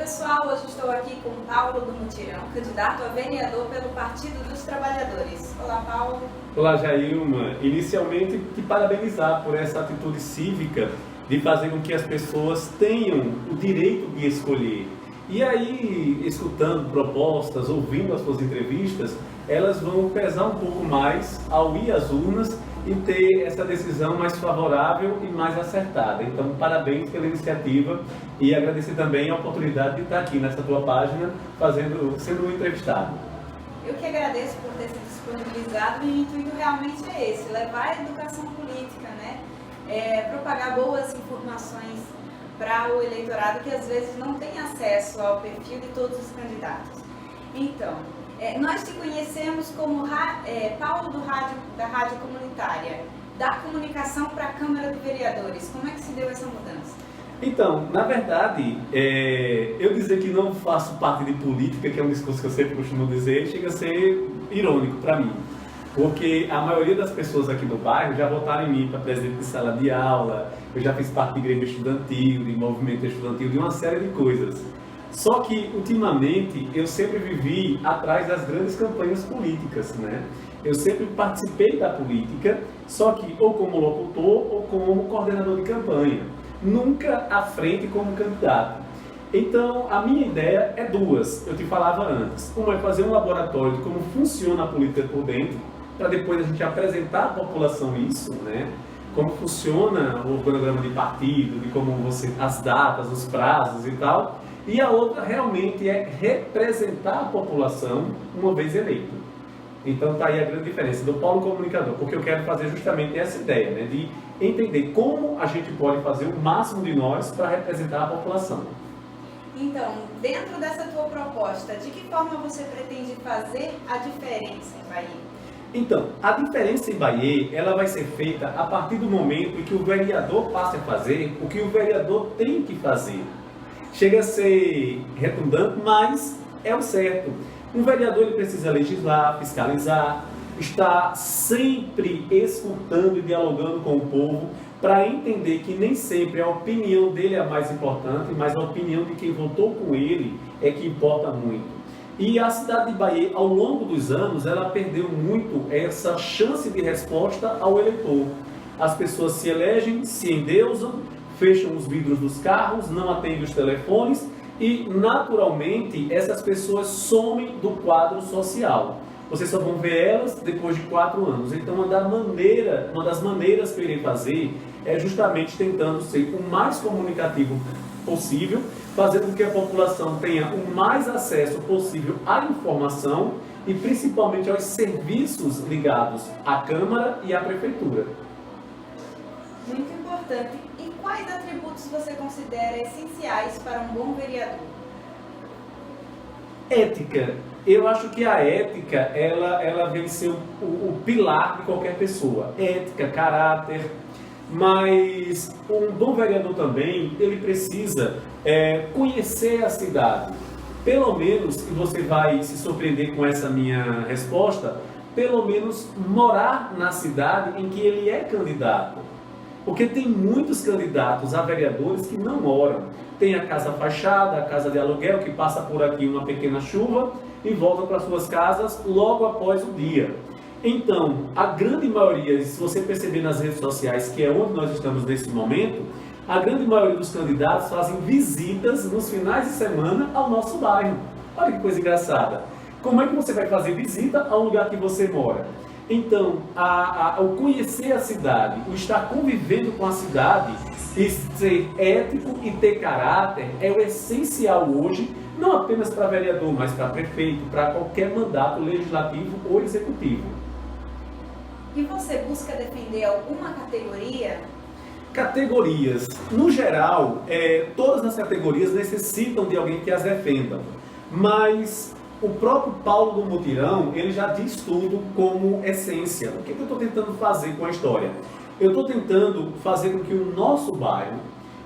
pessoal, hoje estou aqui com Paulo do Mutirão, candidato a vereador pelo Partido dos Trabalhadores. Olá, Paulo. Olá, Jailma. Inicialmente, te parabenizar por essa atitude cívica de fazer com que as pessoas tenham o direito de escolher. E aí, escutando propostas, ouvindo as suas entrevistas, elas vão pesar um pouco mais ao ir às urnas e ter essa decisão mais favorável e mais acertada. Então, parabéns pela iniciativa e agradecer também a oportunidade de estar aqui nessa tua página, sendo entrevistado. Eu que agradeço por ter se disponibilizado e o intuito realmente é esse, levar a educação política, né? Propagar boas informações para o eleitorado que às vezes não tem acesso ao perfil de todos os candidatos. Então, nós te conhecemos como Paulo da Rádio Comunitária, da comunicação para a Câmara de Vereadores. Como é que se deu essa mudança? Então, na verdade, eu dizer que não faço parte de política, que é um discurso que eu sempre costumo dizer, chega a ser irônico para mim. Porque a maioria das pessoas aqui do bairro já votaram em mim para presidente de sala de aula, eu já fiz parte de Grêmio Estudantil, de movimento estudantil, de uma série de coisas. Só que, ultimamente, eu sempre vivi atrás das grandes campanhas políticas, né? Eu sempre participei da política, só que ou como locutor ou como coordenador de campanha. Nunca à frente como candidato. Então, a minha ideia é duas, eu te falava antes. Uma é fazer um laboratório de como funciona a política por dentro, para depois a gente apresentar à população isso, né? Como funciona o organograma de partido, de como as datas, os prazos e tal. E a outra realmente é representar a população uma vez eleito. Então está aí a grande diferença do polo comunicador, porque eu quero fazer justamente essa ideia, né, de entender como a gente pode fazer o máximo de nós para representar a população. Então, dentro dessa tua proposta, de que forma você pretende fazer a diferença em Bahia? Então, a diferença em Bahia, ela vai ser feita a partir do momento em que o vereador passe a fazer o que o vereador tem que fazer. Chega a ser redundante, mas é o certo. Um vereador ele precisa legislar, fiscalizar, estar sempre escutando e dialogando com o povo para entender que nem sempre a opinião dele é a mais importante, mas a opinião de quem votou com ele é que importa muito. E a cidade de Bahia, ao longo dos anos, ela perdeu muito essa chance de resposta ao eleitor. As pessoas se elegem, se endeusam, fecham os vidros dos carros, não atendem os telefones e, naturalmente, essas pessoas somem do quadro social. Vocês só vão ver elas depois de 4 anos. Então, uma das maneiras que eu irei fazer é justamente tentando ser o mais comunicativo possível, fazendo com que a população tenha o mais acesso possível à informação e, principalmente, aos serviços ligados à Câmara e à Prefeitura. Muito importante. E quais atributos você considera essenciais para um bom vereador? Ética. Eu acho que a ética, ela vem ser o pilar de qualquer pessoa. Ética, caráter. Mas um bom vereador também, ele precisa conhecer a cidade. Pelo menos, e você vai se surpreender com essa minha resposta, pelo menos morar na cidade em que ele é candidato. Porque tem muitos candidatos a vereadores que não moram. Tem a casa fachada, a casa de aluguel, que passa por aqui uma pequena chuva e volta para suas casas logo após o dia. Então, a grande maioria, se você perceber nas redes sociais, que é onde nós estamos nesse momento, a grande maioria dos candidatos fazem visitas nos finais de semana ao nosso bairro. Olha que coisa engraçada. Como é que você vai fazer visita ao lugar que você mora? Então, o conhecer a cidade, o estar convivendo com a cidade e ser ético e ter caráter é o essencial hoje, não apenas para vereador, mas para prefeito, para qualquer mandato legislativo ou executivo. E você busca defender alguma categoria? Categorias. No geral, todas as categorias necessitam de alguém que as defenda, mas o próprio Paulo do Mutirão, ele já diz tudo como essência. O que eu estou tentando fazer com a história? Eu estou tentando fazer com que o nosso bairro,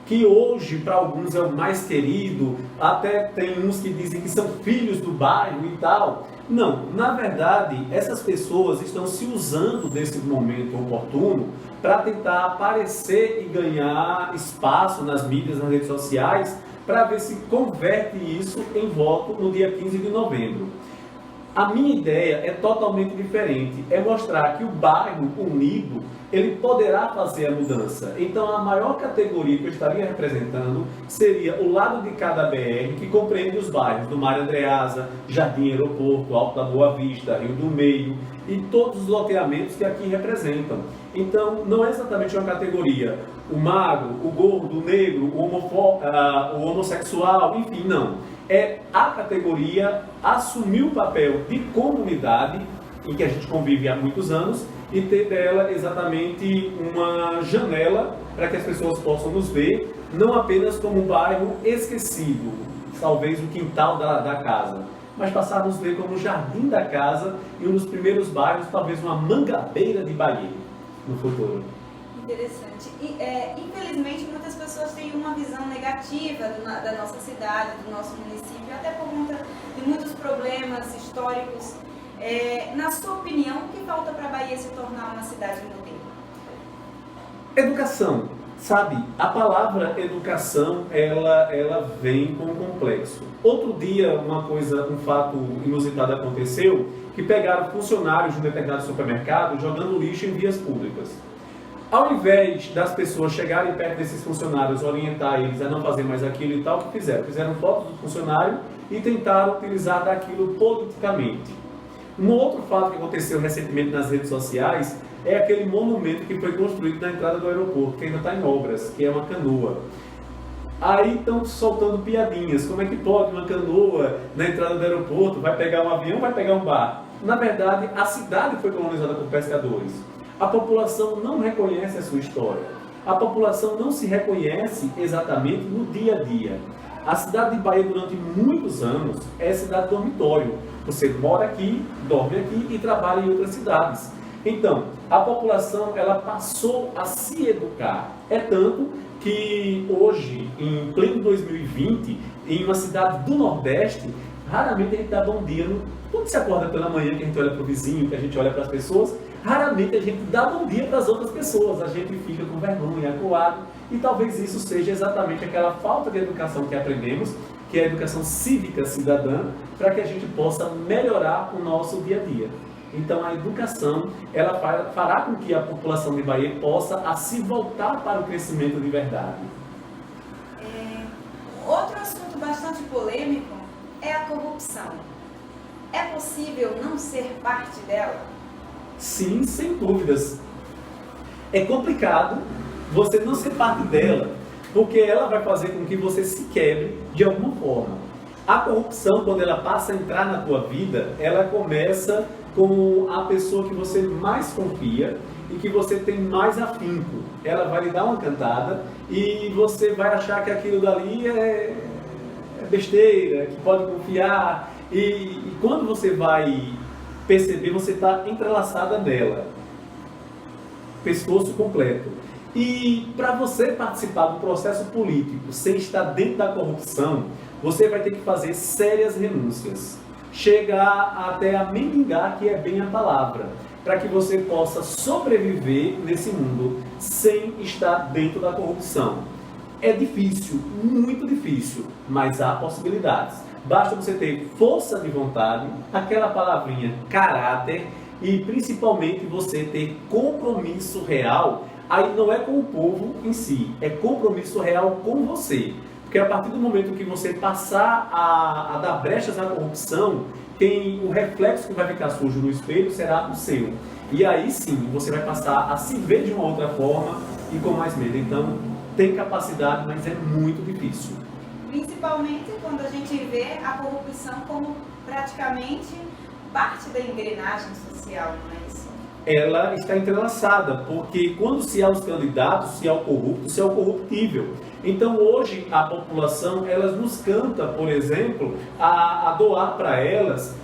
que hoje para alguns é o mais querido, até tem uns que dizem que são filhos do bairro e tal. Não, na verdade, essas pessoas estão se usando desse momento oportuno para tentar aparecer e ganhar espaço nas mídias, nas redes sociais, para ver se converte isso em voto no dia 15 de novembro. A minha ideia é totalmente diferente, é mostrar que o bairro unido, ele poderá fazer a mudança. Então a maior categoria que eu estaria representando seria o lado de cada BR, que compreende os bairros do Mário Andreasa, Jardim Aeroporto, Alto da Boa Vista, Rio do Meio e todos os loteamentos que aqui representam. Então não é exatamente uma categoria, o magro, o gordo, o negro, o homossexual, enfim, não. É a categoria assumir o papel de comunidade, em que a gente convive há muitos anos, e ter dela exatamente uma janela para que as pessoas possam nos ver, não apenas como um bairro esquecido, talvez o quintal da casa, mas passar a nos ver como o jardim da casa e um dos primeiros bairros, talvez uma Mangabeira de Bahia no futuro. Interessante. E, infelizmente, muitas pessoas têm uma visão negativa da nossa cidade, do nosso município, até por conta de muitos problemas históricos. Na sua opinião, o que falta para a Bahia se tornar uma cidade modelo? Educação. Sabe, a palavra educação, ela vem com um complexo. Outro dia, um fato inusitado aconteceu, que pegaram funcionários de um determinado supermercado jogando lixo em vias públicas. Ao invés das pessoas chegarem perto desses funcionários, orientar eles a não fazer mais aquilo e tal, o que fizeram? Fizeram fotos do funcionário e tentaram utilizar daquilo politicamente. Um outro fato que aconteceu recentemente nas redes sociais é aquele monumento que foi construído na entrada do aeroporto, que ainda está em obras, que é uma canoa. Aí estão soltando piadinhas, como é que pode uma canoa na entrada do aeroporto, vai pegar um avião, vai pegar um barco? Na verdade, a cidade foi colonizada por pescadores. A população não reconhece a sua história. A população não se reconhece exatamente no dia a dia. A cidade de Bahia, durante muitos anos, é cidade dormitório. Você mora aqui, dorme aqui e trabalha em outras cidades. Então, a população ela passou a se educar. É tanto que hoje, em pleno 2020, em uma cidade do Nordeste, raramente a gente dá bom dia. Quando se acorda pela manhã, que a gente olha para o vizinho, que a gente olha para as pessoas, raramente a gente dá bom dia para as outras pessoas. A gente fica com vergonha, acuado. E talvez isso seja exatamente aquela falta de educação que aprendemos, que é a educação cívica cidadã, para que a gente possa melhorar o nosso dia a dia. Então a educação, ela fará com que a população de Bahia possa se voltar para o crescimento de verdade. Outro assunto bastante polêmico é a corrupção. É possível não ser parte dela? Sim, sem dúvidas. É complicado você não ser parte dela, porque ela vai fazer com que você se quebre de alguma forma. A corrupção, quando ela passa a entrar na tua vida, ela começa com a pessoa que você mais confia e que você tem mais afinco. Ela vai lhe dar uma cantada e você vai achar que aquilo dali é besteira, que pode confiar. E quando você vai perceber, você está entrelaçada nela. Pescoço completo. E para você participar do processo político sem estar dentro da corrupção, você vai ter que fazer sérias renúncias. Chegar até a mendigar, que é bem a palavra, para que você possa sobreviver nesse mundo sem estar dentro da corrupção. É difícil, muito difícil, mas há possibilidades. Basta você ter força de vontade, aquela palavrinha caráter e principalmente você ter compromisso real. Aí não é com o povo em si, é compromisso real com você. Porque a partir do momento que você passar a dar brechas à corrupção, o reflexo que vai ficar sujo no espelho será o seu. E aí sim, você vai passar a se ver de uma outra forma e com mais medo. Então, tem capacidade, mas é muito difícil. Principalmente quando a gente vê a corrupção como praticamente parte da engrenagem social, não é isso? Ela está entrelaçada, porque quando se há os candidatos, se há o corrupto, se há o corruptível. Então hoje a população, elas nos canta, por exemplo, a doar para elas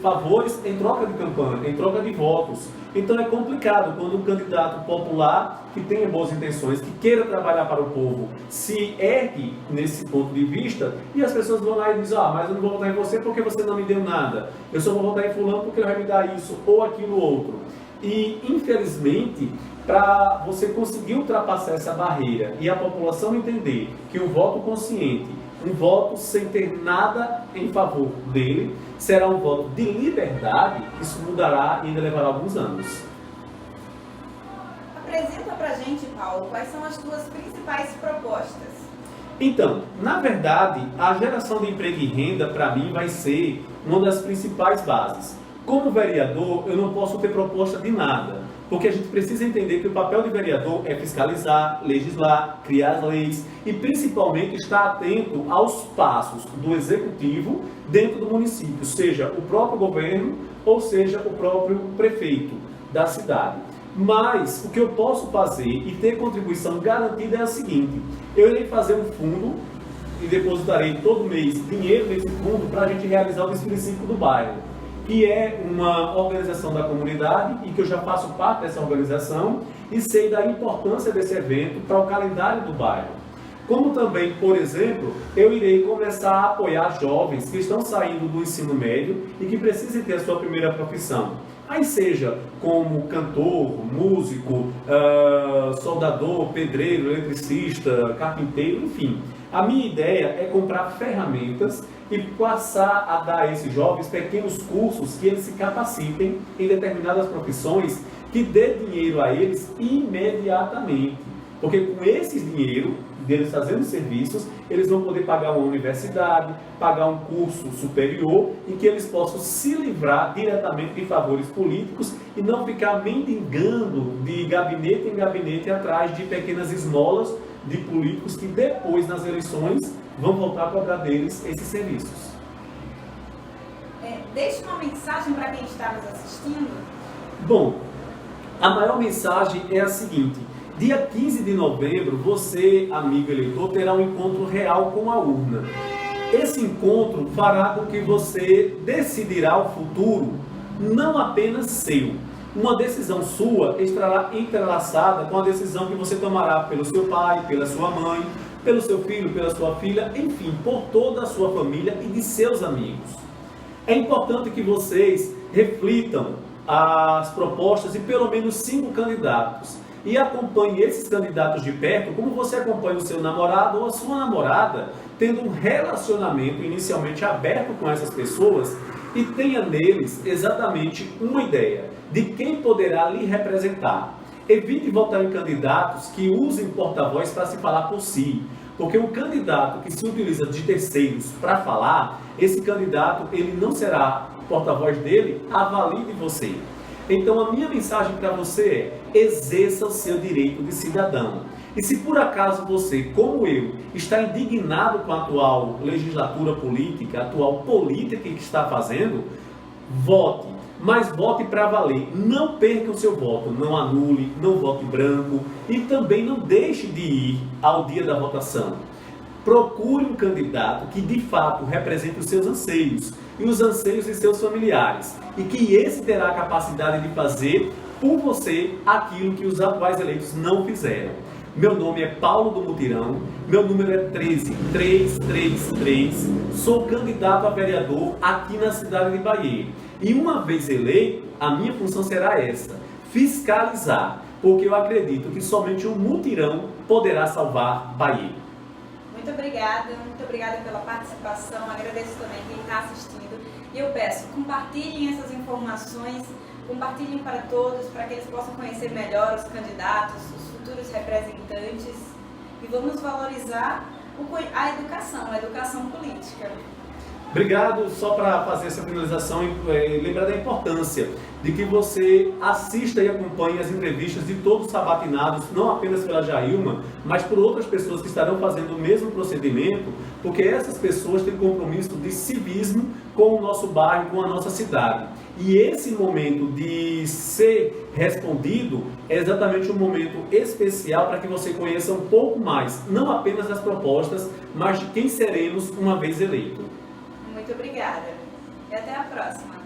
favores em troca de campanha, em troca de votos. Então é complicado quando um candidato popular que tenha boas intenções, que queira trabalhar para o povo, se ergue nesse ponto de vista e as pessoas vão lá e dizem, mas eu não vou votar em você porque você não me deu nada. Eu só vou votar em fulano porque ele vai me dar isso ou aquilo outro. E infelizmente, para você conseguir ultrapassar essa barreira e a população entender que o voto consciente, um voto sem ter nada em favor dele, será um voto de liberdade, isso mudará e ainda levará alguns anos. Apresenta pra gente, Paulo, quais são as tuas principais propostas? Então, na verdade, a geração de emprego e renda, para mim, vai ser uma das principais bases. Como vereador, eu não posso ter proposta de nada, porque a gente precisa entender que o papel de vereador é fiscalizar, legislar, criar as leis e, principalmente, estar atento aos passos do executivo dentro do município, seja o próprio governo ou seja o próprio prefeito da cidade. Mas o que eu posso fazer e ter contribuição garantida é o seguinte: eu irei fazer um fundo e depositarei todo mês dinheiro nesse fundo para a gente realizar o desfile cívico do bairro, que é uma organização da comunidade e que eu já faço parte dessa organização e sei da importância desse evento para o calendário do bairro. Como também, por exemplo, eu irei começar a apoiar jovens que estão saindo do ensino médio e que precisam ter a sua primeira profissão. Aí seja como cantor, músico, soldador, pedreiro, eletricista, carpinteiro, enfim. A minha ideia é comprar ferramentas e passar a dar a esses jovens pequenos cursos que eles se capacitem em determinadas profissões que dê dinheiro a eles imediatamente. Porque com esse dinheiro deles fazendo serviços, eles vão poder pagar uma universidade, pagar um curso superior e que eles possam se livrar diretamente de favores políticos e não ficar mendigando de gabinete em gabinete atrás de pequenas esmolas de políticos que depois, nas eleições, vão voltar a cobrar deles esses serviços. Deixe uma mensagem para quem está nos assistindo. Bom, a maior mensagem é a seguinte: dia 15 de novembro, você, amigo eleitor, terá um encontro real com a urna. Esse encontro fará com que você decidirá o futuro, não apenas seu. Uma decisão sua estará entrelaçada com a decisão que você tomará pelo seu pai, pela sua mãe, pelo seu filho, pela sua filha, enfim, por toda a sua família e de seus amigos. É importante que vocês reflitam as propostas de pelo menos 5 candidatos e acompanhe esses candidatos de perto, como você acompanha o seu namorado ou a sua namorada, tendo um relacionamento inicialmente aberto com essas pessoas e tenha neles exatamente uma ideia de quem poderá lhe representar. Evite votar em candidatos que usem porta-voz para se falar por si, porque o candidato que se utiliza de terceiros para falar, esse candidato ele não será porta-voz dele, avalide você. Então a minha mensagem para você é: exerça o seu direito de cidadão. E se por acaso você, como eu, está indignado com a atual legislatura política, a atual política que está fazendo, vote. Mas vote para valer. Não perca o seu voto. Não anule, não vote branco e também não deixe de ir ao dia da votação. Procure um candidato que de fato represente os seus anseios e os anseios de seus familiares, e que esse terá a capacidade de fazer por você aquilo que os atuais eleitos não fizeram. Meu nome é Paulo do Mutirão, meu número é 13333, sou candidato a vereador aqui na cidade de Bahia. E uma vez eleito, a minha função será essa: fiscalizar, porque eu acredito que somente um mutirão poderá salvar Bahia. Muito obrigada pela participação, agradeço também quem está assistindo e eu peço, compartilhem essas informações, compartilhem para todos, para que eles possam conhecer melhor os candidatos, os futuros representantes e vamos valorizar a educação política. Obrigado, só para fazer essa finalização e lembrar da importância de que você assista e acompanhe as entrevistas de todos os sabatinados, não apenas pela Jailma, mas por outras pessoas que estarão fazendo o mesmo procedimento, porque essas pessoas têm compromisso de civismo com o nosso bairro, com a nossa cidade. E esse momento de ser respondido é exatamente um momento especial para que você conheça um pouco mais, não apenas das propostas, mas de quem seremos uma vez eleito. Muito obrigada e até a próxima.